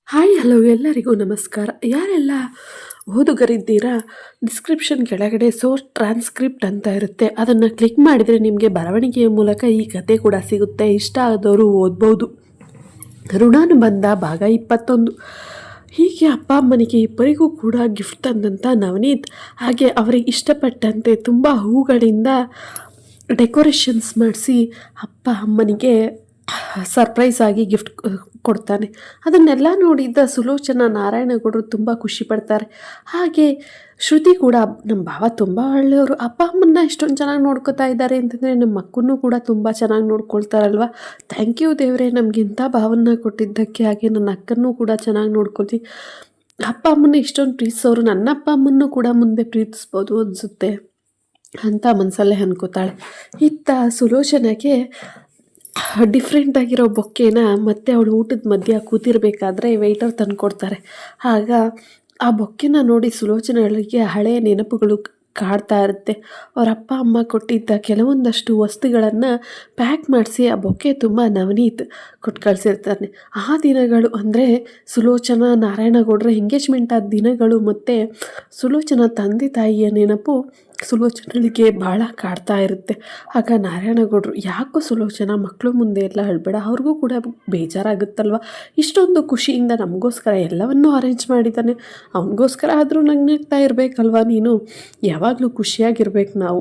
Hi hello ಎಲ್ಲರಿಗೂ ನಮಸ್ಕಾರ. ಯಾರೆಲ್ಲ ಓದುಗರಿದ್ದೀರಾ, ಡಿಸ್ಕ್ರಿಪ್ಷನ್ ಕೆಳಗಡೆ ಸೋರ್ಸ್ ಟ್ರಾನ್ಸ್ಕ್ರಿಪ್ಟ್ ಅಂತ ಇರುತ್ತೆ. ಅದನ್ನು ಕ್ಲಿಕ್ ಮಾಡಿದರೆ ನಿಮಗೆ ಬರವಣಿಗೆಯ ಮೂಲಕ ಈ ಕತೆ ಕೂಡ ಸಿಗುತ್ತೆ. ಇಷ್ಟ ಆದವರು ಓದ್ಬೋದು. ಋಣಾನುಬಂಧ ಭಾಗ 21. ಹೀಗೆ ಅಪ್ಪ ಅಮ್ಮನಿಗೆ ಇಬ್ಬರಿಗೂ ಕೂಡ ಗಿಫ್ಟ್ ತಂದಂಥ ನವನೀತ್ ಹಾಗೆ ಅವರಿಗೆ ಇಷ್ಟಪಟ್ಟಂತೆ ತುಂಬ ಹೂಗಳಿಂದ ಡೆಕೋರೇಷನ್ಸ್ ಮಾಡಿಸಿ ಅಪ್ಪ ಅಮ್ಮನಿಗೆ ಸರ್ಪ್ರೈಸ್ ಆಗಿ ಗಿಫ್ಟ್ ಕೊಡ್ತಾನೆ. ಅದನ್ನೆಲ್ಲ ನೋಡಿದ್ದ ಸುಲೋಚನಾ ನಾರಾಯಣಗೌಡರು ತುಂಬ ಖುಷಿ ಪಡ್ತಾರೆ. ಹಾಗೆ ಶ್ರುತಿ ಕೂಡ ನಮ್ಮ ಭಾವ ತುಂಬ ಒಳ್ಳೆಯವರು, ಅಪ್ಪ ಅಮ್ಮನ್ನ ಇಷ್ಟೊಂದು ಚೆನ್ನಾಗಿ ನೋಡ್ಕೋತಾ ಇದ್ದಾರೆ ಅಂತಂದರೆ ನಮ್ಮ ಮಕ್ಕಳನ್ನೂ ಕೂಡ ತುಂಬ ಚೆನ್ನಾಗಿ ನೋಡ್ಕೊಳ್ತಾರಲ್ವ. ಥ್ಯಾಂಕ್ ಯು ದೇವರೇ ನಮ್ಗೆ ಇಂಥ ಭಾವನ್ನ ಕೊಟ್ಟಿದ್ದಕ್ಕೆ. ಹಾಗೆ ನನ್ನ ಅಕ್ಕನೂ ಕೂಡ ಚೆನ್ನಾಗಿ ನೋಡ್ಕೊಳ್ತೀನಿ. ಅಪ್ಪ ಅಮ್ಮನ ಇಷ್ಟೊಂದು ಪ್ರೀತಿಸೋರು ನನ್ನ ಅಪ್ಪ ಅಮ್ಮನ್ನೂ ಕೂಡ ಮುಂದೆ ಪ್ರೀತಿಸ್ಬೋದು ಅನಿಸುತ್ತೆ ಅಂತ ಮನಸಲ್ಲೇ ಅನ್ಕೋತಾಳೆ. ಇತ್ತ ಸುಲೋಚನೆಗೆ ಡಿಫ್ರೆಂಟ್ ಆಗಿರೋ ಬೊಕ್ಕೆನ ಮತ್ತೆ ಅವಳು ಊಟದ ಮಧ್ಯ ಕೂತಿರ್ಬೇಕಾದ್ರೆ ವೆಯ್ಟರ್ ತಂದುಕೊಡ್ತಾರೆ. ಆಗ ಆ ಬೊಕ್ಕೆನ ನೋಡಿ ಸುಲೋಚನೆಗಳಿಗೆ ಹಳೆಯ ನೆನಪುಗಳು ಕಾಡ್ತಾ ಇರುತ್ತೆ. ಅವ್ರ ಅಪ್ಪ ಅಮ್ಮ ಕೊಟ್ಟಿದ್ದ ಕೆಲವೊಂದಷ್ಟು ವಸ್ತುಗಳನ್ನು ಪ್ಯಾಕ್ ಮಾಡಿಸಿ ಆ ಬೊಕ್ಕೆ ತುಂಬ ನವನೀತ್ ಕೊಟ್ಟು ಕಳಿಸಿರ್ತಾನೆ. ಆ ದಿನಗಳು ಅಂದರೆ ಸುಲೋಚನಾ ನಾರಾಯಣಗೌಡರ ಎಂಗೇಜ್ಮೆಂಟ್ ಆದ ದಿನಗಳು ಮತ್ತು ಸುಲೋಚನಾ ತಂದೆ ತಾಯಿಯ ನೆನಪು ಸುಲೋಚನೆಗಳಿಗೆ ಭಾಳ ಕಾಡ್ತಾ ಇರುತ್ತೆ. ಆಗ ನಾರಾಯಣಗೌಡರು, ಯಾಕೋ ಸುಲೋಚನಾ ಮಕ್ಕಳು ಮುಂದೆ ಎಲ್ಲ ಹೇಳ್ಬೇಡ, ಅವ್ರಿಗೂ ಕೂಡ ಬೇಜಾರಾಗುತ್ತಲ್ವ. ಇಷ್ಟೊಂದು ಖುಷಿಯಿಂದ ನಮಗೋಸ್ಕರ ಎಲ್ಲವನ್ನೂ ಅರೇಂಜ್ ಮಾಡಿದ್ದಾನೆ, ಅವನಿಗೋಸ್ಕರ ಆದರೂ ನಗ್ನಗ್ತಾ ಇರಬೇಕಲ್ವ ನೀನು. ಯಾವಾಗಲೂ ಖುಷಿಯಾಗಿರ್ಬೇಕು ನಾವು,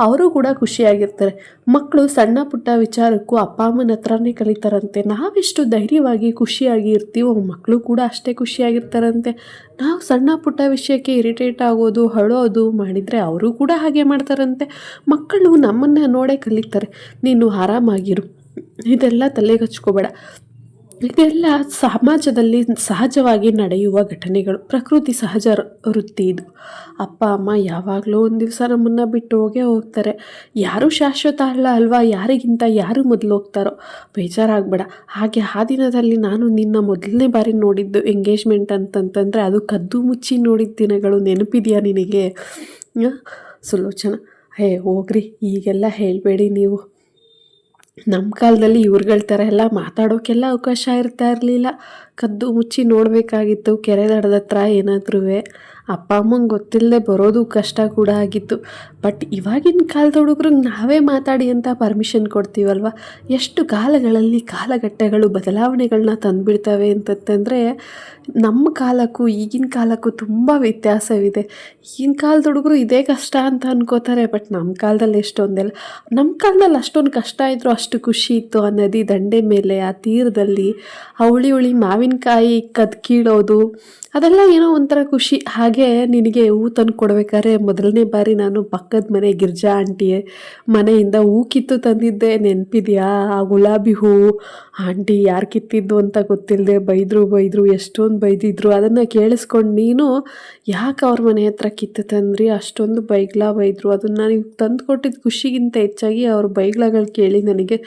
ಅವರು ಕೂಡ ಖುಷಿಯಾಗಿರ್ತಾರೆ. ಮಕ್ಕಳು ಸಣ್ಣ ಪುಟ್ಟ ವಿಚಾರಕ್ಕೂ ಅಪ್ಪ ಅಮ್ಮನ ಹತ್ರನೇ ಕಲಿತಾರಂತೆ. ನಾವೆಷ್ಟು ಧೈರ್ಯವಾಗಿ ಖುಷಿಯಾಗಿ ಇರ್ತೀವೋ ಮಕ್ಕಳು ಕೂಡ ಅಷ್ಟೇ ಖುಷಿಯಾಗಿರ್ತಾರಂತೆ. ನಾವು ಸಣ್ಣ ಪುಟ್ಟ ವಿಷಯಕ್ಕೆ ಇರಿಟೇಟ್ ಆಗೋದು ಅಳೋದು ಮಾಡಿದರೆ ಅವರು ಕೂಡ ಹಾಗೆ ಮಾಡ್ತಾರಂತೆ. ಮಕ್ಕಳು ನಮ್ಮನ್ನು ನೋಡೇ ಕಲಿತಾರೆ. ನೀನು ಆರಾಮಾಗಿರು, ಇದೆಲ್ಲ ತಲೆಗೆ ಹಚ್ಕೋಬೇಡ. ಇದೆಲ್ಲ ಸಮಾಜದಲ್ಲಿ ಸಹಜವಾಗಿ ನಡೆಯುವ ಘಟನೆಗಳು, ಪ್ರಕೃತಿ ಸಹಜ ವೃತ್ತಿ ಇದು. ಅಪ್ಪ ಅಮ್ಮ ಯಾವಾಗಲೂ ಒಂದು ದಿವಸ ನಮ್ಮನ್ನು ಬಿಟ್ಟು ಹೋಗೇ ಹೋಗ್ತಾರೆ. ಯಾರೂ ಶಾಶ್ವತ ಅಲ್ಲ ಅಲ್ವಾ, ಯಾರಿಗಿಂತ ಯಾರು ಮೊದಲು ಹೋಗ್ತಾರೋ. ಬೇಜಾರಾಗಬೇಡ. ಹಾಗೆ ಆ ದಿನದಲ್ಲಿ ನಾನು ನಿನ್ನ ಮೊದಲನೇ ಬಾರಿ ನೋಡಿದ್ದು ಎಂಗೇಜ್ಮೆಂಟ್ ಅಂತಂತಂದರೆ ಅದು ಕದ್ದು ಮುಚ್ಚಿ ನೋಡಿದ ದಿನಗಳು ನೆನಪಿದೆಯಾ ನಿನಗೆ? ಸುಲೋಚನಾ, ಹೋಗ್ರಿ, ಈಗೆಲ್ಲ ಹೇಳಬೇಡಿ ನೀವು. ನಮ್ಮ ಕಾಲದಲ್ಲಿ ಇವ್ರುಗಳ ಥರ ಎಲ್ಲ ಮಾತಾಡೋಕ್ಕೆಲ್ಲ ಅವಕಾಶ ಇರ್ತಾ ಇರಲಿಲ್ಲ. ಕದ್ದು ಮುಚ್ಚಿ ನೋಡಬೇಕಾಗಿತ್ತು ಕೆರೆ ದಡದ ಹತ್ರ ಏನಾದ್ರೂ. ಅಪ್ಪ ಅಮ್ಮಂಗೆ ಗೊತ್ತಿಲ್ಲದೆ ಬರೋದು ಕಷ್ಟ ಕೂಡ ಆಗಿತ್ತು. ಬಟ್ ಇವಾಗಿನ ಕಾಲದ ಹುಡುಗ್ರಿಗೆ ನಾವೇ ಮಾತಾಡಿ ಅಂತ ಪರ್ಮಿಷನ್ ಕೊಡ್ತೀವಲ್ವ. ಎಷ್ಟು ಕಾಲಗಳಲ್ಲಿ ಕಾಲಘಟ್ಟಗಳು ಬದಲಾವಣೆಗಳನ್ನ ತಂದುಬಿಡ್ತವೆ ಅಂತಂತಂದರೆ ನಮ್ಮ ಕಾಲಕ್ಕೂ ಈಗಿನ ಕಾಲಕ್ಕೂ ತುಂಬ ವ್ಯತ್ಯಾಸವಿದೆ. ಈಗಿನ ಕಾಲದ ಹುಡುಗರು ಇದೇ ಕಷ್ಟ ಅಂತ ಅನ್ಕೋತಾರೆ, ಬಟ್ ನಮ್ಮ ಕಾಲದಲ್ಲಿ ಎಷ್ಟೊಂದೆಲ್ಲ, ನಮ್ಮ ಕಾಲದಲ್ಲಿ ಅಷ್ಟೊಂದು ಕಷ್ಟ ಇದ್ದರೂ ಅಷ್ಟು ಖುಷಿ ಇತ್ತು. ಆ ನದಿ ದಂಡೆ ಮೇಲೆ ಆ ತೀರದಲ್ಲಿ ಆ ಹುಳಿ ಹುಳಿ ಮಾವಿನಕಾಯಿ ಕದ್ದು ಕೀಳೋದು, ಅದೆಲ್ಲ ಏನೋ ಒಂಥರ ಖುಷಿ. ಹಾಗೆ ನಿನಗೆ ಹೂ ತಂದು ಕೊಡ್ಬೇಕಾದ್ರೆ ಮೊದಲನೇ ಬಾರಿ ನಾನು ಪಕ್ಕದ ಮನೆ ಗಿರ್ಜಾ ಆಂಟಿ ಮನೆಯಿಂದ ಹೂ ಕಿತ್ತು ತಂದಿದ್ದೆ, ನೆನಪಿದೆಯಾ? ಆ ಗುಲಾಬಿ ಹೂವು ಆಂಟಿ ಯಾರು ಕಿತ್ತಿದ್ದು ಅಂತ ಗೊತ್ತಿಲ್ಲದೆ ಬೈದರು, ಎಷ್ಟೊಂದು ಬೈದಿದ್ರು. ಅದನ್ನು ಕೇಳಿಸ್ಕೊಂಡು ನೀನು ಯಾಕೆ ಅವ್ರ ಮನೆ ಹತ್ರ ಕಿತ್ತು ತಂದ್ರಿ, ಅಷ್ಟೊಂದು ಬೈದ್ರು. ಅದನ್ನು ನೀವು ತಂದು ಕೊಟ್ಟಿದ್ದು ಖುಷಿಗಿಂತ ಹೆಚ್ಚಾಗಿ ಅವ್ರ ಬೈಗ್ಲಗಳು ಕೇಳಿ ನನಗೆ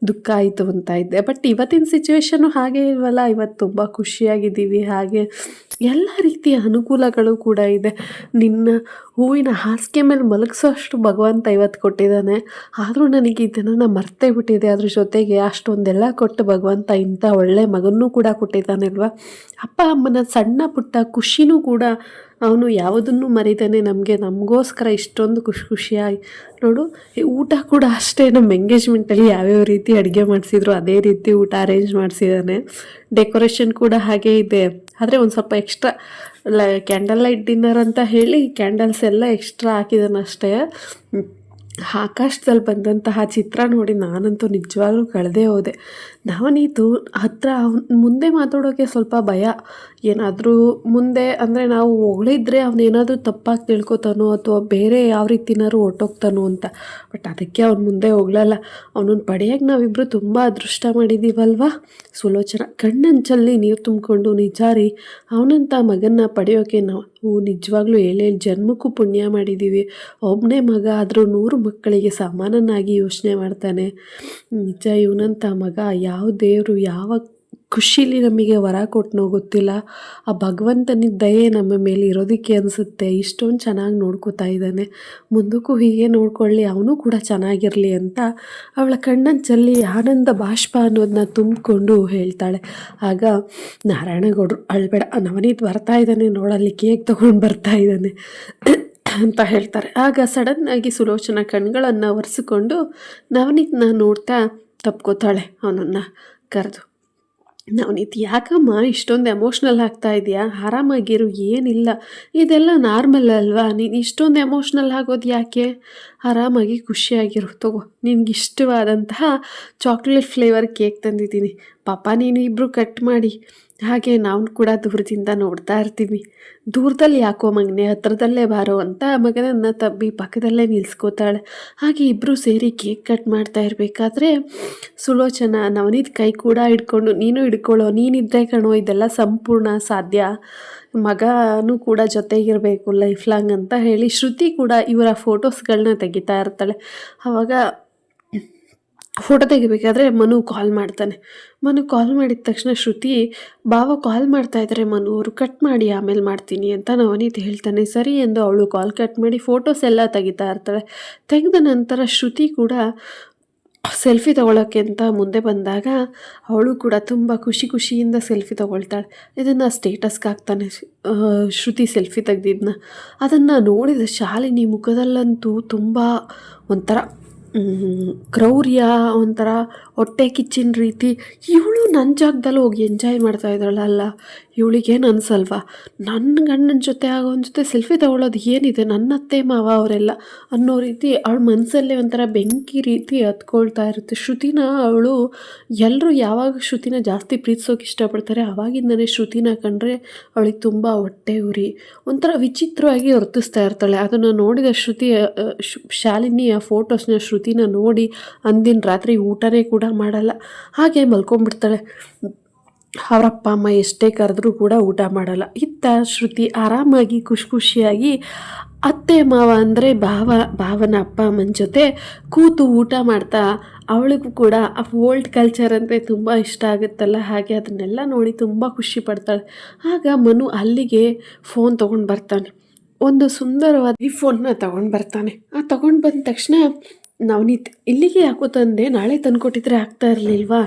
ದುಃಖ ಆಯಿತು ಅಂತ ಇದ್ದೆ. ಬಟ್ ಇವತ್ತಿನ ಸಿಚುವೇಶನ್ನು ಹಾಗೆ ಇಲ್ವಲ್ಲ, ಇವತ್ತು ತುಂಬ ಖುಷಿಯಾಗಿದ್ದೀವಿ. ಹಾಗೆ ಎಲ್ಲ ರೀತಿಯ ಅನುಕೂಲಗಳು ಕೂಡ ಇದೆ. ನಿನ್ನ ಹೂವಿನ ಹಾಸಿಗೆ ಮೇಲೆ ಮಲಗಿಸೋ ಅಷ್ಟು ಭಗವಂತ ಇವತ್ತು ಕೊಟ್ಟಿದ್ದಾನೆ. ಆದರೂ ನನಗೆ ಇದನ್ನು ಮರ್ತೇ ಬಿಟ್ಟಿದೆ. ಅದ್ರ ಜೊತೆಗೆ ಅಷ್ಟೊಂದೆಲ್ಲ ಕೊಟ್ಟು ಭಗವಂತ ಇಂಥ ಒಳ್ಳೆ ಮಗನೂ ಕೂಡ ಕೊಟ್ಟಿದ್ದಾನೆ ಅಲ್ವಾ. ಅಪ್ಪ ಅಮ್ಮನ ಸಣ್ಣ ಪುಟ್ಟ ಖುಷಿನೂ ಕೂಡ ಅವನು ಯಾವುದನ್ನು ಮರಿತಾನೆ ನಮಗೋಸ್ಕರ ಇಷ್ಟೊಂದು ಖುಷಿಯಾಗಿ ನೋಡು. ಊಟ ಕೂಡ ಅಷ್ಟೇ, ನಮ್ಮ ಎಂಗೇಜ್ಮೆಂಟಲ್ಲಿ ಯಾವ್ಯಾವ ರೀತಿ ಅಡುಗೆ ಮಾಡಿಸಿದ್ರು ಅದೇ ರೀತಿ ಊಟ ಅರೇಂಜ್ ಮಾಡಿಸಿದ್ದಾನೆ. ಡೆಕೋರೇಷನ್ ಕೂಡ ಹಾಗೇ ಇದೆ, ಆದರೆ ಒಂದು ಸ್ವಲ್ಪ ಎಕ್ಸ್ಟ್ರಾ ಕ್ಯಾಂಡಲ್ ಲೈಟ್ ಡಿನ್ನರ್ ಅಂತ ಹೇಳಿ ಕ್ಯಾಂಡಲ್ಸ್ ಎಲ್ಲ ಎಕ್ಸ್ಟ್ರಾ ಹಾಕಿದ್ದಾನೆ ಅಷ್ಟೇ. ಆಕಾಶದಲ್ಲಿ ಬಂದಂತಹ ಚಿತ್ರ ನೋಡಿ ನಾನಂತೂ ನಿಜವಾಗ್ಲೂ ಕಳೆದೇ ಹೋದೆ. ನವನೀತು ಹತ್ರ ಮುಂದೆ ಮಾತಾಡೋಕ್ಕೆ ಸ್ವಲ್ಪ ಭಯ. ಏನಾದರೂ ಮುಂದೆ ಅಂದರೆ ನಾವು ಹೊಗಳಿದ್ರೆ ಅವನೇನಾದರೂ ತಪ್ಪಾಗಿ ತಿಳ್ಕೊತಾನೋ ಅಥವಾ ಬೇರೆ ಯಾವ ರೀತಿನಾದ್ರು ಹೊರ್ಟೋಗ್ತಾನೋ ಅಂತ. ಬಟ್ ಅದಕ್ಕೆ ಅವ್ನು ಮುಂದೆ ಹೋಗ್ಲಲ್ಲ. ಅವನನ್ನು ಪಡೆಯೋಕ್ಕೆ ನಾವಿಬ್ಬರು ತುಂಬ ಅದೃಷ್ಟ ಮಾಡಿದ್ದೀವಲ್ವ. ಸುಲೋಚನಾ ಕಣ್ಣಂಚಲ್ಲಿ ನೀರು ತುಂಬಿಕೊಂಡು, ನಿಜಾರಿ ಅವನಂಥ ಮಗನ್ನ ಪಡೆಯೋಕ್ಕೆ ನಾವು ನಿಜವಾಗ್ಲೂ 7 ಜನ್ಮಕ್ಕೂ ಪುಣ್ಯ ಮಾಡಿದ್ದೀವಿ. ಒಬ್ಬನೇ ಮಗ ಆದರೂ 100 ಮಕ್ಕಳಿಗೆ ಸಮಾನನಾಗಿ ಯೋಚನೆ ಮಾಡ್ತಾನೆ. ನಿಜ, ಇವನಂಥ ಮಗ ಯಾವ ದೇವರು ಯಾವ ಖುಷೀಲಿ ನಮಗೆ ವರ ಕೊಟ್ಟನೋ ಗೊತ್ತಿಲ್ಲ. ಆ ಭಗವಂತನ ದಯೆ ನಮ್ಮ ಮೇಲೆ ಇರೋದಕ್ಕೆ ಅನಿಸುತ್ತೆ. ಇಷ್ಟೊಂದು ಚೆನ್ನಾಗಿ ನೋಡ್ಕೋತಾ ಇದ್ದಾನೆ, ಮುಂದಕ್ಕೂ ಹೀಗೆ ನೋಡ್ಕೊಳ್ಳಿ, ಅವನು ಕೂಡ ಚೆನ್ನಾಗಿರಲಿ ಅಂತ ಅವಳ ಕಣ್ಣನ್ನು ಚೆಲ್ಲಿ ಆನಂದ ಬಾಷ್ಪ ಅನ್ನೋದನ್ನ ತುಂಬಿಕೊಂಡು ಹೇಳ್ತಾಳೆ. ಆಗ ನಾರಾಯಣಗೌಡರು, ಅಳ್ಬೇಡ, ನವನೀತ್ ಬರ್ತಾ ಇದ್ದಾನೆ ನೋಡಲ್ಲಿ, ಕೇಕ್ ತೊಗೊಂಡು ಬರ್ತಾ ಇದ್ದಾನೆ ಅಂತ ಹೇಳ್ತಾರೆ. ಆಗ ಸಡನ್ನಾಗಿ ಸುಲೋಚನಾ ಕಣ್ಗಳನ್ನು ಒರೆಸಿಕೊಂಡು ನವನೀತ್ನ ನೋಡ್ತಾ ತಪ್ಕೋತಾಳೆ ಅವನನ್ನು ಕರೆದು. ನವನೀತ್, ಯಾಕಮ್ಮ ಇಷ್ಟೊಂದು ಎಮೋಷ್ನಲ್ ಆಗ್ತಾ ಇದೆಯಾ? ಆರಾಮಾಗಿರು, ಏನಿಲ್ಲ, ಇದೆಲ್ಲ ನಾರ್ಮಲ್ ಅಲ್ವಾ, ನೀನು ಇಷ್ಟೊಂದು ಎಮೋಷ್ನಲ್ ಆಗೋದು ಯಾಕೆ? ಆರಾಮಾಗಿ ಖುಷಿಯಾಗಿರು, ತಗೋ, ನಿನ್ಗೆ ಇಷ್ಟವಾದಂತಹ ಚಾಕ್ಲೇಟ್ ಫ್ಲೇವರ್ ಕೇಕ್ ತಂದಿದ್ದೀನಿ, ಪಾಪ ನೀನು ಇಬ್ಬರು ಕಟ್ ಮಾಡಿ, ಹಾಗೆ ನಾವು ಕೂಡ ದೂರದಿಂದ ನೋಡ್ತಾ ಇರ್ತೀವಿ. ದೂರದಲ್ಲಿ ಯಾಕೋ ಮಗನೆ, ಹತ್ರದಲ್ಲೇ ಬಾರೋ ಅಂತ ಮಗನನ್ನು ತಬ್ಬಿ ಪಕ್ಕದಲ್ಲೇ ನಿಲ್ಲಿಸ್ಕೋತಾಳೆ. ಹಾಗೆ ಇಬ್ಬರು ಸೇರಿ ಕೇಕ್ ಕಟ್ ಮಾಡ್ತಾ ಇರಬೇಕಾದ್ರೆ ಸುಲೋಚನಾ ನವನೀತ್ ಕೈ ಕೂಡ ಹಿಡ್ಕೊಂಡು, ನೀನು ಹಿಡ್ಕೊಳ್ಳೋ, ನೀನಿದ್ದರೆ ಕಣೋ ಇದೆಲ್ಲ ಸಂಪೂರ್ಣ ಸಾಧ್ಯ, ಮಗನೂ ಕೂಡ ಜೊತೆಗಿರಬೇಕು ಲೈಫ್ ಲಾಂಗ್ ಅಂತ ಹೇಳಿ ಶ್ರುತಿ ಕೂಡ ಇವರ ಫೋಟೋಸ್ಗಳನ್ನ ತೆಗಿತಾ ಇರ್ತಾಳೆ. ಆವಾಗ ಫೋಟೋ ತೆಗಿಬೇಕಾದ್ರೆ ಮನು ಕಾಲ್ ಮಾಡ್ತಾನೆ. ಮನು ಕಾಲ್ ಮಾಡಿದ ತಕ್ಷಣ ಶ್ರುತಿ, ಬಾವ ಕಾಲ್ ಮಾಡ್ತಾ ಇದ್ದಾರೆ ಮನು ಅವರು, ಕಟ್ ಮಾಡಿ ಆಮೇಲೆ ಮಾಡ್ತೀನಿ ಅಂತ ನವನೀತ್ ಹೇಳ್ತಾನೆ. ಸರಿ ಎಂದು ಅವಳು ಕಾಲ್ ಕಟ್ ಮಾಡಿ ಫೋಟೋಸ್ ಎಲ್ಲ ತೆಗಿತಾ ಇರ್ತಾಳೆ. ತೆಗೆದ ನಂತರ ಶ್ರುತಿ ಕೂಡ ಸೆಲ್ಫಿ ತೊಗೊಳಕ್ಕೆ ಅಂತ ಮುಂದೆ ಬಂದಾಗ ಅವಳು ಕೂಡ ತುಂಬ ಖುಷಿಯಿಂದ ಸೆಲ್ಫಿ ತೊಗೊಳ್ತಾಳೆ. ಇದನ್ನು ಸ್ಟೇಟಸ್ಗೆ ಹಾಕ್ತಾನೆ ಶ್ರುತಿ ಸೆಲ್ಫಿ ತೆಗ್ದಿದ್ದನ್ನ. ಅದನ್ನು ನೋಡಿದ ಶಾಲಿನಿ ಮುಖದಲ್ಲಂತೂ ತುಂಬ ಒಂಥರ ಕ್ರೌರ್ಯ, ಒಂಥರ ಹೊಟ್ಟೆ ಕಿಚ್ಚಿನ ರೀತಿ. ಇವಳು ನನ್ನ ಜಾಗದಲ್ಲಿ ಹೋಗಿ ಎಂಜಾಯ್ ಮಾಡ್ತಾ ಇದ್ದಾಳಲ್ಲ, ಇವಳಿಗೇನು ಅನ್ಸಲ್ವಾ? ನನ್ನ ಗಂಡನ ಜೊತೆ ಆಗೋನ ಜೊತೆ ಸೆಲ್ಫಿ ತೊಗೊಳ್ಳೋದು ಏನಿದೆ, ನನ್ನ ಅತ್ತೆ ಮಾವ ಅವರೆಲ್ಲ ಅನ್ನೋ ರೀತಿ ಅವಳ ಮನಸ್ಸಲ್ಲೇ ಒಂಥರ ಬೆಂಕಿ ರೀತಿ ಹತ್ಕೊಳ್ತಾ ಇರುತ್ತೆ. ಶ್ರುತಿನ ಅವಳು, ಎಲ್ಲರೂ ಯಾವಾಗ ಶ್ರುತಿನ ಜಾಸ್ತಿ ಪ್ರೀತಿಸೋಕೆ ಇಷ್ಟಪಡ್ತಾರೆ ಆವಾಗಿಂದನೇ ಶ್ರುತಿನ ಕಂಡ್ರೆ ಅವಳಿಗೆ ತುಂಬ ಹೊಟ್ಟೆ ಉರಿ, ಒಂಥರ ವಿಚಿತ್ರವಾಗಿ ವರ್ತಿಸ್ತಾ ಇರ್ತಾಳೆ. ಅದನ್ನು ನೋಡಿದ ಶ್ರುತಿ, ಶಾಲಿನಿ ಆ ಫೋಟೋಸ್ನ ಶ್ರುತಿನ ನೋಡಿ ಅಂದಿನ ರಾತ್ರಿ ಊಟನೇ ಕೂಡ ಮಾಡಲ್ಲ, ಹಾಗೆ ಮಲ್ಕೊಂಡ್ಬಿಡ್ತಾಳೆ. ಅವರಪ್ಪ ಅಮ್ಮ ಎಷ್ಟೇ ಕರೆದ್ರೂ ಕೂಡ ಊಟ ಮಾಡಲ್ಲ. ಇತ್ತ ಶ್ರುತಿ ಆರಾಮಾಗಿ ಖುಷಿಯಾಗಿ ಅತ್ತೆ ಮಾವ ಅಂದರೆ ಭಾವನ ಅಪ್ಪ ಅಮ್ಮನ ಜೊತೆ ಕೂತು ಊಟ ಮಾಡ್ತಾ, ಅವಳಿಗೂ ಕೂಡ ಆ ಓಲ್ಡ್ ಕಲ್ಚರ್ ಅಂದರೆ ತುಂಬ ಇಷ್ಟ ಆಗುತ್ತಲ್ಲ, ಹಾಗೆ ಅದನ್ನೆಲ್ಲ ನೋಡಿ ತುಂಬ ಖುಷಿ ಪಡ್ತಾಳೆ. ಆಗ ಮನು ಅಲ್ಲಿಗೆ ಫೋನ್ ತೊಗೊಂಡು ಬರ್ತಾನೆ, ಒಂದು ಸುಂದರವಾದ ಈ ಫೋನ್ನ ತೊಗೊಂಡು ಬರ್ತಾನೆ. ತೊಗೊಂಡು ಬಂದ ತಕ್ಷಣ ನವನೀತ್, ಇಲ್ಲಿಗೆ ಯಾಕೋ ತಂದೆ, ನಾಳೆ ತಂದುಕೊಟ್ಟಿದ್ರೆ ಆಗ್ತಾ ಇರಲಿಲ್ವಾ?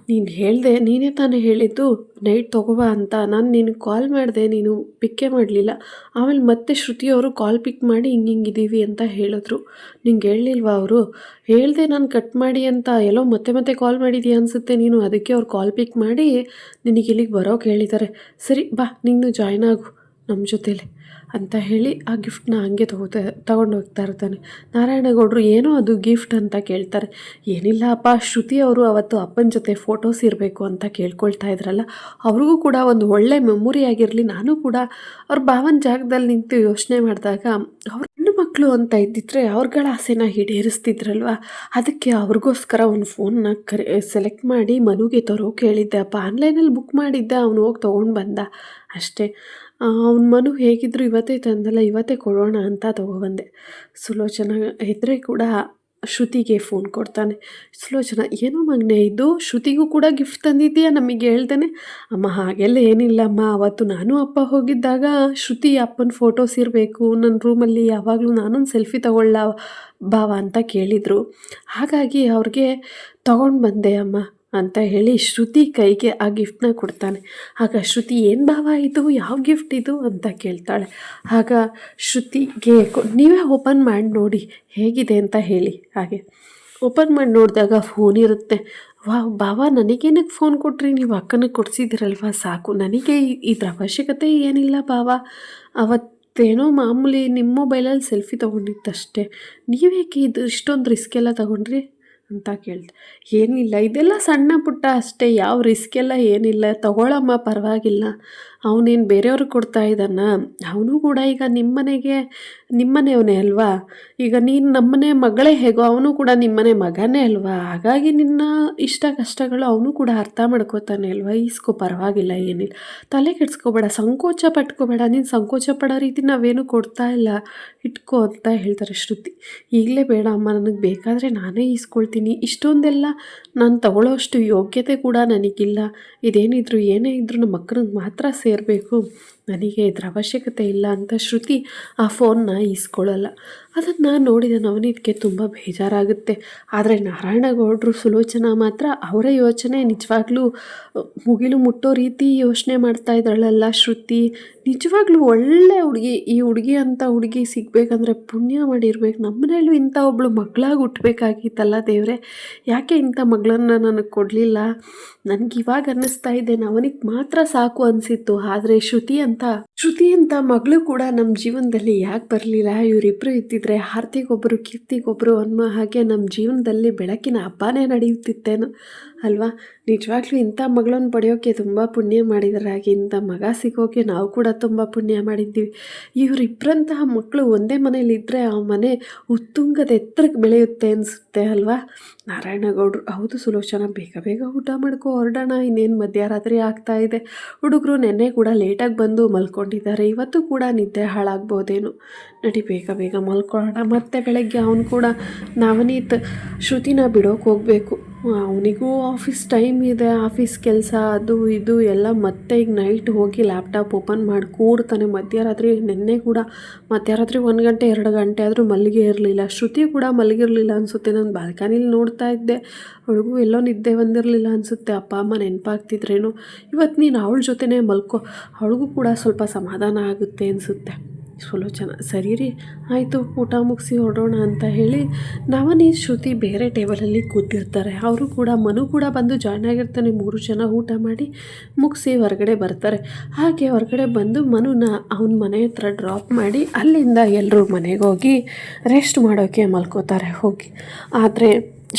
ನೀನು ಹೇಳಿದೆ, ನೀನೇ ತಾನೇ ಹೇಳಿದ್ದು ನೈಟ್ ತೊಗೋಬಾ ಅಂತ. ನಾನು ನಿನಗೆ ಕಾಲ್ ಮಾಡಿದೆ, ನೀನು ಪಿಕ್ಕೇ ಮಾಡಲಿಲ್ಲ. ಆಮೇಲೆ ಮತ್ತೆ ಶ್ರುತಿಯವರು ಕಾಲ್ ಪಿಕ್ ಮಾಡಿ ಹಿಂಗಿದ್ದೀವಿ ಅಂತ ಹೇಳಿದ್ರು. ನಿಂಗೆ ಹೇಳಲಿಲ್ವಾ ಅವರು? ಹೇಳಿದೆ ನಾನು ಕಟ್ ಮಾಡಿ ಅಂತ, ಎಲ್ಲೋ ಮತ್ತೆ ಕಾಲ್ ಮಾಡಿದೀಯ ಅನಿಸುತ್ತೆ ನೀನು, ಅದಕ್ಕೆ ಅವ್ರು ಕಾಲ್ ಪಿಕ್ ಮಾಡಿ ನಿನಗೆ ಇಲ್ಲಿಗೆ ಬರೋಕೆ ಹೇಳಿದ್ದಾರೆ. ಸರಿ ಬಾ, ನೀನು ಜಾಯ್ನ್ ಆಗು ನಮ್ಮ ಜೊತೇಲಿ ಅಂತ ಹೇಳಿ ಆ ಗಿಫ್ಟನ್ನ ಹಂಗೆ ತಗೊಂಡು ಹೋಗ್ತಾ ಇರ್ತಾನೆ. ನಾರಾಯಣಗೌಡರು, ಏನೋ ಅದು ಗಿಫ್ಟ್ ಅಂತ ಕೇಳ್ತಾರೆ. ಏನಿಲ್ಲ ಅಪ್ಪ, ಶ್ರುತಿ ಅವರು ಅವತ್ತು ಅಪ್ಪನ ಜೊತೆ ಫೋಟೋಸ್ ಇರಬೇಕು ಅಂತ ಕೇಳ್ಕೊಳ್ತಾ ಇದ್ರಲ್ಲ, ಅವ್ರಿಗೂ ಕೂಡ ಒಂದು ಒಳ್ಳೆ ಮೆಮೊರಿ ಆಗಿರಲಿ. ನಾನು ಕೂಡ ಅವ್ರ ಭಾವನ ಜಾಗದಲ್ಲಿ ನಿಂತು ಯೋಚನೆ ಮಾಡಿದಾಗ, ಅವ್ರ ಹೆಣ್ಣು ಮಕ್ಕಳು ಅಂತ ಇದ್ದಿದ್ರೆ ಅವ್ರಗಳ ಆಸೆನ ಈಡೇರಿಸ್ತಿದ್ರಲ್ವ, ಅದಕ್ಕೆ ಅವ್ರಿಗೋಸ್ಕರ ಒಂದು ಫೋನ್ನ ಸೆಲೆಕ್ಟ್ ಮಾಡಿ ಮನುಗೆ ತರೋಕೆ ಹೇಳಿದ್ದೆ ಅಪ್ಪ. ಆನ್ಲೈನಲ್ಲಿ ಬುಕ್ ಮಾಡಿದ್ದೆ, ಅವನು ಹೋಗಿ ತೊಗೊಂಡು ಬಂದ ಅಷ್ಟೇ. ಅವ್ನ ಮನು ಹೇಗಿದ್ರು ಇವತ್ತೇ ತಂದಲ್ಲ, ಇವತ್ತೇ ಕೊಡೋಣ ಅಂತ ತೊಗೊಬಂದೆ. ಸುಲೋಚನಾ ಇದ್ದರೆ ಕೂಡ ಶ್ರುತಿಗೆ ಫೋನ್ ಕೊಡ್ತಾನೆ. ಸುಲೋಚನಾ, ಏನೋ ಮಗನೇ ಇದು, ಶ್ರುತಿಗೂ ಕೂಡ ಗಿಫ್ಟ್ ತಂದಿದ್ದೀಯಾ ನಮಗೆ ಹೇಳ್ದೇನೆ? ಅಮ್ಮ ಹಾಗೆಲ್ಲ ಏನಿಲ್ಲಮ್ಮ, ಅವತ್ತು ನಾನು ಅಪ್ಪ ಹೋಗಿದ್ದಾಗ ಶ್ರುತಿ ಅಪ್ಪನ ಫೋಟೋಸ್ ಇರಬೇಕು ನನ್ನ ರೂಮಲ್ಲಿ, ಯಾವಾಗಲೂ ನಾನೊಂದು ಸೆಲ್ಫಿ ತೊಗೊಳ್ಳ ಭಾವ ಅಂತ ಕೇಳಿದರು, ಹಾಗಾಗಿ ಅವ್ರಿಗೆ ತೊಗೊಂಡು ಬಂದೆ ಅಮ್ಮ ಅಂತ ಹೇಳಿ ಶ್ರುತಿ ಕೈಗೆ ಆ ಗಿಫ್ಟನ್ನ ಕೊಡ್ತಾನೆ. ಆಗ ಶ್ರುತಿ, ಏನು ಭಾವ ಇದು, ಯಾವ ಗಿಫ್ಟ್ ಇದು ಅಂತ ಕೇಳ್ತಾಳೆ. ಆಗ ಶ್ರುತಿಗೆ ನೀವೇ ಓಪನ್ ಮಾಡಿ ನೋಡಿ ಹೇಗಿದೆ ಅಂತ ಹೇಳಿ. ಹಾಗೆ ಓಪನ್ ಮಾಡಿ ನೋಡಿದಾಗ ಫೋನ್ ಇರುತ್ತೆ. ಭಾವ, ನನಗೇನಕ್ಕೆ ಫೋನ್ ಕೊಟ್ರಿ, ನೀವು ಅಕ್ಕನಿಗೆ ಕೊಡಿಸಿದ್ದೀರಲ್ವ ಸಾಕು, ನನಗೆ ಇದ್ರ ಅವಶ್ಯಕತೆ ಏನಿಲ್ಲ ಭಾವ. ಅವತ್ತೇನೋ ಮಾಮೂಲಿ ನಿಮ್ಮ ಮೊಬೈಲಲ್ಲಿ ಸೆಲ್ಫಿ ತೊಗೊಂಡಿದ್ದಷ್ಟೇ, ನೀವೇಕೆ ಇದು ಇಷ್ಟೊಂದು ರಿಸ್ಕ್ ಎಲ್ಲ ತೊಗೊಂಡ್ರಿ ಅಂತ ಕೇಳ್ದೆ. ಏನಿಲ್ಲ, ಇದೆಲ್ಲ ಸಣ್ಣ ಪುಟ್ಟ ಅಷ್ಟೇ, ಯಾವ ರಿಸ್ಕ್ ಎಲ್ಲ ಏನಿಲ್ಲ, ತಗೊಳಮ್ಮ ಪರವಾಗಿಲ್ಲ. ಅವನೇನು ಬೇರೆಯವ್ರಿಗೆ ಕೊಡ್ತಾ ಇದ್ದಾನ, ಅವನು ಕೂಡ ಈಗ ನಿಮ್ಮನೆಯವನೇ ಅಲ್ವಾ, ಈಗ ನೀನು ನಮ್ಮನೆ ಮಗಳೇ ಹೇಗೋ ಅವನು ಕೂಡ ನಿಮ್ಮನೆ ಮಗನೇ ಅಲ್ವಾ, ಹಾಗಾಗಿ ನಿನ್ನ ಇಷ್ಟ ಕಷ್ಟಗಳು ಅವನು ಕೂಡ ಅರ್ಥ ಮಾಡ್ಕೋತಾನೆ ಅಲ್ವಾ, ಈಸ್ಕೋ ಪರವಾಗಿಲ್ಲ, ಏನಿಲ್ಲ, ತಲೆ ಕೆಡ್ಸ್ಕೊಬೇಡ, ಸಂಕೋಚ ಪಟ್ಕೋಬೇಡ, ನೀನು ಸಂಕೋಚ ಪಡೋ ರೀತಿ ನಾವೇನು ಕೊಡ್ತಾ ಇಲ್ಲ, ಇಟ್ಕೋ ಅಂತ ಹೇಳ್ತಾರೆ ಶ್ರುತಿ. ಈಗಲೇ ಬೇಡ ಅಮ್ಮ, ನನಗೆ ಬೇಕಾದರೆ ನಾನೇ ಈಸ್ಕೊಳ್ತೀನಿ ಮಾಡ್ತೀನಿ, ಇಷ್ಟೊಂದೆಲ್ಲ ನಾನು ತಗೊಳ್ಳೋಷ್ಟು ಯೋಗ್ಯತೆ ಕೂಡ ನನಗಿಲ್ಲ, ಇದೇನಿದ್ರು ಏನೇ ಇದ್ರೂ ನಮ್ಮ ಮಕ್ಕಳಿಗೆ ಮಾತ್ರ ಸೇರಬೇಕು, ನನಗೆ ಇದರ ಅವಶ್ಯಕತೆ ಇಲ್ಲ ಅಂತ ಶ್ರುತಿ ಆ ಫೋನ್ನ ಇಸ್ಕೊಳ್ಳಲ್ಲ. ಅದನ್ನು ನೋಡಿದ ನವನೀತ್ಗೆ ತುಂಬ ಬೇಜಾರಾಗುತ್ತೆ. ಆದರೆ ನಾರಾಯಣಗೌಡರು ಸುಲೋಚನಾ ಮಾತ್ರ ಅವರ ಯೋಚನೆ ನಿಜವಾಗ್ಲೂ ಮುಗಿಲು ಮುಟ್ಟೋ ರೀತಿ ಯೋಚನೆ ಮಾಡ್ತಾ ಇದ್ದಾಳಲ್ಲ ಶ್ರುತಿ, ನಿಜವಾಗ್ಲೂ ಒಳ್ಳೆ ಹುಡುಗಿ. ಈ ಹುಡುಗಿ ಅಂತ ಹುಡುಗಿ ಸಿಗಬೇಕಂದ್ರೆ ಪುಣ್ಯ ಮಾಡಿರ್ಬೇಕು. ನಮ್ಮನೇಲೂ ಇಂಥ ಒಬ್ಬಳು ಮಗಳಾಗಿ ಹುಟ್ಟಬೇಕಾಗಿತ್ತಲ್ಲ ದೇವರೇ, ಯಾಕೆ ಇಂಥ ಮಗಳನ್ನು ನನಗೆ ಕೊಡಲಿಲ್ಲ? ನನಗೆ ಇವಾಗ ಅನ್ನಿಸ್ತಾ ಇದೆ ನವನಿಗೆ ಮಾತ್ರ ಸಾಕು ಅನಿಸಿತ್ತು, ಆದರೆ ಶ್ರುತಿ ಅಂತ ಮಗಳು ಕೂಡ ನಮ್ಮ ಜೀವನದಲ್ಲಿ ಯಾಕೆ ಬರಲಿಲ್ಲ? ಇವರಿಬ್ಬರು ಇದ್ದಿದ್ರೆ ಆರ್ತಿಗೊಬ್ಬರು ಕೀರ್ತಿಗೊಬ್ಬರು ಅನ್ನೋ ಹಾಗೆ ನಮ್ಮ ಜೀವನದಲ್ಲಿ ಬೆಳಕಿನ ಹಬ್ಬನೇ ನಡೆಯುತ್ತಿತ್ತೇನೋ ಅಲ್ವಾ? ನಿಜವಾಗ್ಲೂ ಇಂಥ ಮಗಳನ್ನು ಪಡೆಯೋಕ್ಕೆ ತುಂಬ ಪುಣ್ಯ ಮಾಡಿದ್ದಾರೆ. ಹಾಗೆ ಇಂಥ ಮಗ ಸಿಗೋಕ್ಕೆ ನಾವು ಕೂಡ ತುಂಬ ಪುಣ್ಯ ಮಾಡಿದ್ದೀವಿ. ಇವರಿಬ್ಬರಂತಹ ಮಕ್ಕಳು ಒಂದೇ ಮನೇಲಿದ್ದರೆ ಆ ಮನೆ ಉತ್ತುಂಗದ ಎತ್ತರಕ್ಕೆ ಬೆಳೆಯುತ್ತೆ ಅನಿಸುತ್ತೆ ಅಲ್ವಾ? ನಾರಾಯಣಗೌಡರು, ಹೌದು ಸುಲೋಚನಾ, ಬೇಗ ಬೇಗ ಊಟ ಮಾಡ್ಕೊ ಹೊರಡೋಣ, ಇನ್ನೇನು ಮಧ್ಯರಾತ್ರಿ ಆಗ್ತಾ ಇದೆ. ಹುಡುಗರು ನೆನ್ನೆ ಕೂಡ ಲೇಟಾಗಿ ಬಂದು ಮಲ್ಕೊಂಡಿದ್ದಾರೆ, ಇವತ್ತು ಕೂಡ ನಿದ್ದೆ ಹಾಳಾಗ್ಬೋದೇನು. ನಡಿ ಬೇಗ ಬೇಗ ಮಲ್ಕೊಳ್ಳೋಣ, ಮತ್ತೆ ಬೆಳಗ್ಗೆ ಅವನು ಕೂಡ ನವನೀತ್ ಶ್ರುತಿನ ಬಿಡೋಕೆ ಹೋಗಬೇಕು. ಅವನಿಗೂ ಆಫೀಸ್ ಟೈಮ್ ಇದೆ, ಆಫೀಸ್ ಕೆಲಸ ಅದು ಇದು ಎಲ್ಲ. ಮತ್ತೆ ಈಗ ನೈಟ್ ಹೋಗಿ ಲ್ಯಾಪ್ಟಾಪ್ ಓಪನ್ ಮಾಡಿ ಕೂಡ್ತಾನೆ ಮಧ್ಯರಾತ್ರಿ. ನಿನ್ನೆ ಕೂಡ ಮಧ್ಯರಾತ್ರಿ 1 ಗಂಟೆ 2 ಗಂಟೆ ಆದರೂ ಮಲ್ಲಿಗೆ ಇರಲಿಲ್ಲ. ಶ್ರುತಿ ಕೂಡ ಮಲಗಿರಲಿಲ್ಲ ಅನಿಸುತ್ತೆ. ನಾನು ಬಾಲ್ಕನಿಲಿ ನೋಡ್ತಾ ಇದ್ದೆ, ಅವಳಿಗೂ ಎಲ್ಲೋ ನಿದ್ದೆ ಬಂದಿರಲಿಲ್ಲ ಅನಿಸುತ್ತೆ. ಅಪ್ಪ ಅಮ್ಮ ನೆನಪಾಗ್ತಿದ್ರೇನು. ಇವತ್ತು ನೀನು ಅವಳ ಜೊತೆನೇ ಮಲ್ಕೊ, ಅವಳಿಗೂ ಕೂಡ ಸ್ವಲ್ಪ ಸಮಾಧಾನ ಆಗುತ್ತೆ ಅನಿಸುತ್ತೆ. ಸುಲೋಚನಾ, ಸರಿ ರೀ ಆಯಿತು, ಊಟ ಮುಗಿಸಿ ಹೊರಡೋಣ ಅಂತ ಹೇಳಿ ನವನೀತ್ ಶ್ರುತಿ ಬೇರೆ ಟೇಬಲಲ್ಲಿ ಕೂತಿರ್ತಾರೆ. ಅವರು ಕೂಡ ಮನು ಕೂಡ ಬಂದು ಜಾಯ್ನ್ ಆಗಿರ್ತಾನೆ. 3 ಜನ ಊಟ ಮಾಡಿ ಮುಗಿಸಿ ಹೊರಗಡೆ ಬರ್ತಾರೆ. ಹಾಗೆ ಹೊರಗಡೆ ಬಂದು ಮನುನ ಅವನ ಮನೆ ಹತ್ರ ಡ್ರಾಪ್ ಮಾಡಿ ಅಲ್ಲಿಂದ ಎಲ್ಲರೂ ಮನೆಗೆ ಹೋಗಿ ರೆಸ್ಟ್ ಮಾಡೋಕ್ಕೆ ಮಲ್ಕೋತಾರೆ ಹೋಗಿ. ಆದರೆ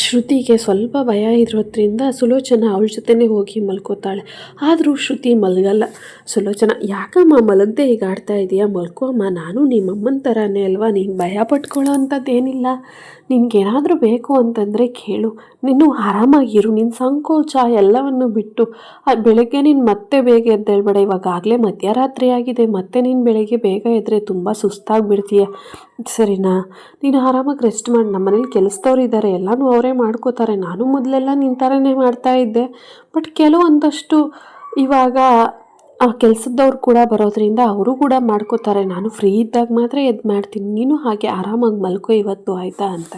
ಶ್ರುತಿಗೆ ಸ್ವಲ್ಪ ಭಯ ಇರೋದ್ರಿಂದ ಸುಲೋಚನಾ ಅವಳ ಜೊತೆನೇ ಹೋಗಿ ಮಲ್ಕೋತಾಳೆ. ಆದರೂ ಶ್ರುತಿ ಮಲಗಲ್ಲ. ಸುಲೋಚನಾ, ಯಾಕಮ್ಮ ಮಲಗದೆ ಈಗ ಆಡ್ತಾ ಇದೆಯಾ? ಮಲ್ಕೋ ಅಮ್ಮ, ನಾನು ನಿಮ್ಮಮ್ಮನ ಥರನೇ ಅಲ್ವಾ, ನೀನು ಭಯ ಪಟ್ಕೊಳ್ಳೋ ಅಂಥದ್ದೇನಿಲ್ಲ. ನಿನಗೇನಾದರೂ ಬೇಕು ಅಂತಂದರೆ ಕೇಳು, ನೀನು ಆರಾಮಾಗಿರು, ನಿನ್ನ ಸಂಕೋಚ ಎಲ್ಲವನ್ನು ಬಿಟ್ಟು ಬೆಳಗ್ಗೆ ನೀನು ಮತ್ತೆ ಬೇಗ ಎದ್ದೇಳಬೇಡ. ಇವಾಗಲೇ ಮಧ್ಯರಾತ್ರಿ ಆಗಿದೆ, ಮತ್ತೆ ನೀನು ಬೆಳಗ್ಗೆ ಬೇಗ ಎದ್ದರೆ ತುಂಬ ಸುಸ್ತಾಗಿಬಿಡ್ತೀಯ, ಸರಿನಾ? ನೀನು ಆರಾಮಾಗಿ ರೆಸ್ಟ್ ಮಾಡಿ. ನಮ್ಮ ಮನೇಲಿ ಕೆಲಸದವ್ರು ಇದ್ದಾರೆ, ಎಲ್ಲನೂ ಅವರೇ ಮಾಡ್ಕೋತಾರೆ. ನಾನು ಮೊದಲೆಲ್ಲ ನಿನ್ನ ಥರನೇ ಮಾಡ್ತಾಯಿದ್ದೆ, ಬಟ್ ಕೆಲವೊಂದಷ್ಟು ಇವಾಗ ಆ ಕೆಲಸದವ್ರು ಕೂಡ ಬರೋದ್ರಿಂದ ಅವರು ಕೂಡ ಮಾಡ್ಕೋತಾರೆ. ನಾನು ಫ್ರೀ ಇದ್ದಾಗ ಮಾತ್ರ ಎದ್ದು ಮಾಡ್ತೀನಿ, ನೀನು ಹಾಗೆ ಆರಾಮಾಗಿ ಮಲ್ಕೋ ಇವತ್ತು, ಆಯಿತಾ ಅಂತ.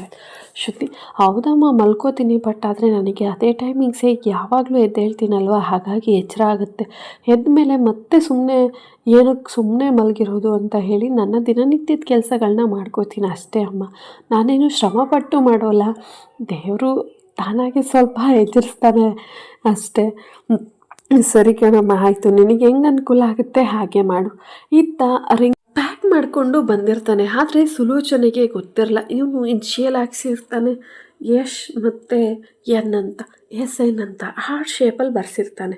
ಶ್ರುತಿ, ಹೌದಮ್ಮ ಮಲ್ಕೋತೀನಿ, ಬಟ್ ಆದರೆ ನನಗೆ ಅದೇ ಟೈಮಿಂಗ್ಸೇ ಯಾವಾಗಲೂ ಎದ್ದೇಳ್ತೀನಲ್ವ, ಹಾಗಾಗಿ ಎಚ್ಚರ ಆಗುತ್ತೆ. ಎದ್ದ ಮೇಲೆ ಮತ್ತೆ ಏನಕ್ಕೆ ಸುಮ್ಮನೆ ಮಲಗಿರೋದು ಅಂತ ಹೇಳಿ ನನ್ನ ದಿನನಿತ್ಯದ ಕೆಲಸಗಳನ್ನ ಮಾಡ್ಕೋತೀನಿ ಅಷ್ಟೇ ಅಮ್ಮ. ನಾನೇನು ಶ್ರಮಪಟ್ಟು ಮಾಡೋಲ್ಲ, ದೇವರು ತಾನಾಗೆ ಸ್ವಲ್ಪ ಎಚ್ಚರಿಸ್ತಾನೆ ಅಷ್ಟೇ. ಸರಿ ಕಣಮ್ಮ, ಆಯಿತು, ನಿನಗೆ ಹೆಂಗೆ ಅನುಕೂಲ ಆಗುತ್ತೆ ಹಾಗೆ ಮಾಡು. ಇತ್ತ ರಿಂಗ್ ಪ್ಯಾಕ್ ಮಾಡಿಕೊಂಡು ಬಂದಿರ್ತಾನೆ. ಆದರೆ ಸುಲೋಚನೆಗೆ ಗೊತ್ತಿರಲ್ಲ, ಇವನು ಇನ್ಶಿಯಲ್ ಹಾಕ್ಸಿರ್ತಾನೆ ಯಶ್ ಮತ್ತು SN ಅಂತ ಹಾರ್ಟ್ ಶೇಪಲ್ಲಿ ಬರ್ಸಿರ್ತಾನೆ.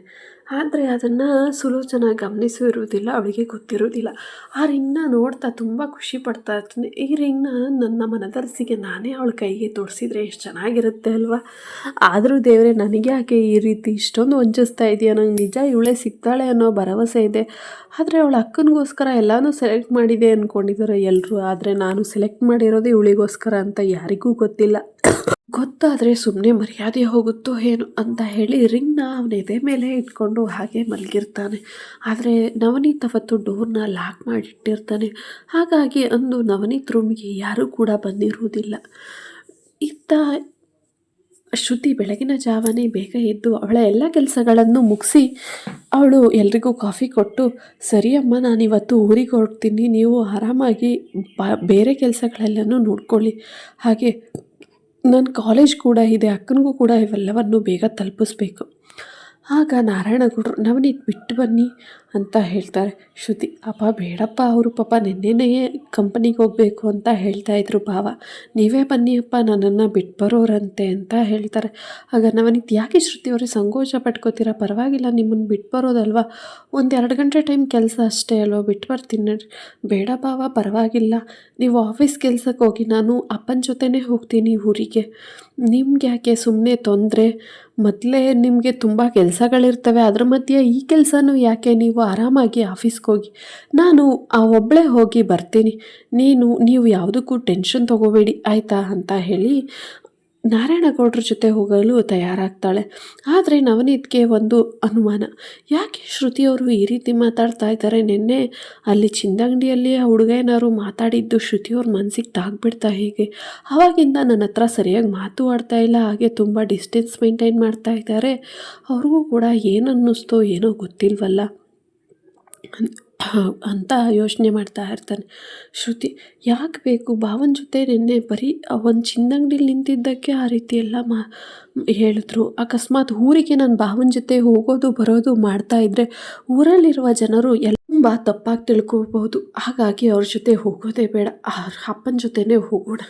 ಆದರೆ ಅದನ್ನು ಸುಲೋಚನಾ ಗಮನಿಸಿರುವುದಿಲ್ಲ, ಅವಳಿಗೆ ಗೊತ್ತಿರೋದಿಲ್ಲ. ಆ ರಿಂಗ್ನ ನೋಡ್ತಾ ತುಂಬ ಖುಷಿ ಪಡ್ತಾ ಇರ್ತಾನೆ. ಈ ರಿಂಗ್ನ ನನ್ನ ಮನದರ್ಸಿಗೆ ನಾನೇ ಅವಳ ಕೈಗೆ ತೊಡಿಸಿದ್ರೆ ಎಷ್ಟು ಚೆನ್ನಾಗಿರುತ್ತೆ ಅಲ್ವಾ? ಆದರೂ ದೇವರೇ, ನನಗೆ ಯಾಕೆ ಈ ರೀತಿ ಇಷ್ಟೊಂದು ವಂಚಿಸ್ತಾ ಇದೆಯಾ? ನಂಗೆ ನಿಜ ಇವಳೇ ಸಿಗ್ತಾಳೆ ಅನ್ನೋ ಭರವಸೆ ಇದೆ. ಆದರೆ ಅವಳ ಅಕ್ಕನಿಗೋಸ್ಕರ ಎಲ್ಲನೂ ಸೆಲೆಕ್ಟ್ ಮಾಡಿದೆ ಅಂದ್ಕೊಂಡಿದ್ದಾರೆ ಎಲ್ಲರೂ. ಆದರೆ ನಾನು ಸೆಲೆಕ್ಟ್ ಮಾಡಿರೋದು ಇವಳಿಗೋಸ್ಕರ ಅಂತ ಯಾರಿಗೂ ಗೊತ್ತಿಲ್ಲ. ಗೊತ್ತಾದರೆ ಸುಮ್ಮನೆ ಮರ್ಯಾದೆ ಹೋಗುತ್ತೋ ಏನು ಅಂತ ಹೇಳಿ ರಿಂಗ್ನ ಅವನ ಎದೆ ಮೇಲೆ ಇಟ್ಕೊಂಡು ಹಾಗೆ ಮಲಗಿರ್ತಾನೆ. ಆದರೆ ನವನೀತ್ ಅವತ್ತು ಡೋರ್ನ ಲಾಕ್ ಮಾಡಿಟ್ಟಿರ್ತಾನೆ. ಹಾಗಾಗಿ ಅಂದು ನವನೀತ್ ರೂಮಿಗೆ ಯಾರೂ ಕೂಡ ಬಂದಿರುವುದಿಲ್ಲ. ಇತ್ತ ಶ್ರುತಿ ಬೆಳಗಿನ ಜಾವನೇ ಬೇಗ ಎದ್ದು ಅವಳ ಎಲ್ಲ ಕೆಲಸಗಳನ್ನು ಮುಗಿಸಿ ಅವಳು ಎಲ್ರಿಗೂ ಕಾಫಿ ಕೊಟ್ಟು, ಸರಿ ಅಮ್ಮ, ನಾನಿವತ್ತು ಊರಿಗೆ ಹೊರಡ್ತೀನಿ, ನೀವು ಆರಾಮಾಗಿ ಬೇರೆ ಕೆಲಸಗಳೆಲ್ಲನೂ ನೋಡ್ಕೊಳ್ಳಿ, ಹಾಗೆ ನನ್ನ ಕಾಲೇಜ್ ಕೂಡ ಇದೆ, ಅಕ್ಕನಿಗೂ ಕೂಡ ಇವೆಲ್ಲವನ್ನು ಬೇಗ ತಲುಪಿಸ್ಬೇಕು. ಆಗ ನಾರಾಯಣಗೌಡರು, ನವನೀತ್ ಬಿಟ್ಟು ಬನ್ನಿ ಅಂತ ಹೇಳ್ತಾರೆ. ಶ್ರುತಿ, ಅಪ್ಪ ಬೇಡಪ್ಪ, ಅವರು ಪಾಪ ನಿನ್ನೆನೇ ಕಂಪನಿಗೆ ಹೋಗಬೇಕು ಅಂತ ಹೇಳ್ತಾಯಿದ್ರು ಭಾವ, ನೀವೇ ಬನ್ನಿ ಅಪ್ಪ, ನನ್ನನ್ನು ಬಿಟ್ಟು ಬರೋರಂತೆ ಅಂತ ಹೇಳ್ತಾರೆ. ಆಗ ನವನೀತ್, ಯಾಕೆ ಶ್ರುತಿ ಅವರೇ ಸಂಕೋಚ ಪಟ್ಕೋತೀರಾ? ಪರವಾಗಿಲ್ಲ, ನಿಮ್ಮನ್ನು ಬಿಟ್ಟು ಬರೋದಲ್ವಾ, 1-2 ಗಂಟೆ ಟೈಮ್ ಕೆಲಸ ಅಷ್ಟೇ ಅಲ್ವಾ, ಬಿಟ್ಟು ಬರ್ತೀನಿ ನಡ್ರಿ. ಬೇಡ ಭಾವ, ಪರವಾಗಿಲ್ಲ, ನೀವು ಆಫೀಸ್ ಕೆಲಸಕ್ಕೆ ಹೋಗಿ, ನಾನು ಅಪ್ಪನ ಜೊತೆನೇ ಹೋಗ್ತೀನಿ ಊರಿಗೆ, ನಿಮ್ಗೆ ಯಾಕೆ ಸುಮ್ಮನೆ ತೊಂದರೆ? ಮೊದಲೇ ನಿಮಗೆ ತುಂಬ ಕೆಲಸಗಳಿರ್ತವೆ, ಅದ್ರ ಮಧ್ಯೆ ಈ ಕೆಲಸನೂ ಯಾಕೆ? ನೀವು ಆರಾಮಾಗಿ ಆಫೀಸ್ಗೆ ಹೋಗಿ, ನಾನು ಒಬ್ಬಳೇ ಹೋಗಿ ಬರ್ತೀನಿ, ನೀವು ಯಾವುದಕ್ಕೂ ಟೆನ್ಷನ್ ತೊಗೋಬೇಡಿ ಆಯಿತಾ ಅಂತ ಹೇಳಿ ನಾರಾಯಣಗೌಡ್ರ ಜೊತೆ ಹೋಗಲು ತಯಾರಾಗ್ತಾಳೆ. ಆದರೆ ನವನೀತ್ಗೆ ಒಂದು ಅನುಮಾನ, ಯಾಕೆ ಶ್ರುತಿಯವರು ಈ ರೀತಿ ಮಾತಾಡ್ತಾ ಇದ್ದಾರೆ? ನಿನ್ನೆ ಅಲ್ಲಿ ಚಿಂದಂಗಡಿಯಲ್ಲಿ ಆ ಹುಡುಗ ಏನಾದ್ರು ಮಾತಾಡಿದ್ದು ಶ್ರುತಿಯವ್ರ ಮನಸ್ಸಿಗೆ ತಾಗ್ಬಿಡ್ತಾ ಹೇಗೆ? ಆವಾಗಿಂದ ನನ್ನ ಹತ್ರ ಸರಿಯಾಗಿ ಮಾತು ಆಡ್ತಾ ಇಲ್ಲ, ಹಾಗೆ ತುಂಬ ಡಿಸ್ಟೆನ್ಸ್ ಮೇಂಟೈನ್ ಮಾಡ್ತಾ ಇದ್ದಾರೆ. ಅವ್ರಿಗೂ ಕೂಡ ಏನು ಅನ್ನಿಸ್ತೋ ಏನೋ ಗೊತ್ತಿಲ್ವಲ್ಲ ಅಂತ ಯೋಚನೆ ಮಾಡ್ತಾ ಇರ್ತಾನೆ. ಶ್ರುತಿ ಯಾಕೆ ಬೇಕು ಭಾವನ ಜೊತೆ ನಿನ್ನೆ ಬರೀ ಒಂದು ಚಿನ್ನಂಗಡಿಲಿ ನಿಂತಿದ್ದಕ್ಕೆ ಆ ರೀತಿ ಎಲ್ಲ ಹೇಳಿದ್ರು. ಅಕಸ್ಮಾತ್ ಊರಿಗೆ ನಾನು ಭಾವನ ಜೊತೆ ಹೋಗೋದು ಬರೋದು ಮಾಡ್ತಾ ಇದ್ದರೆ ಊರಲ್ಲಿರುವ ಜನರು ಎಲ್ಲ ತುಂಬ ತಪ್ಪಾಗಿ ತಿಳ್ಕೊಬೋದು. ಹಾಗಾಗಿ ಅವ್ರ ಜೊತೆ ಹೋಗೋದೇ ಬೇಡ, ಅಪ್ಪನ ಜೊತೆನೇ ಹೋಗೋಣ.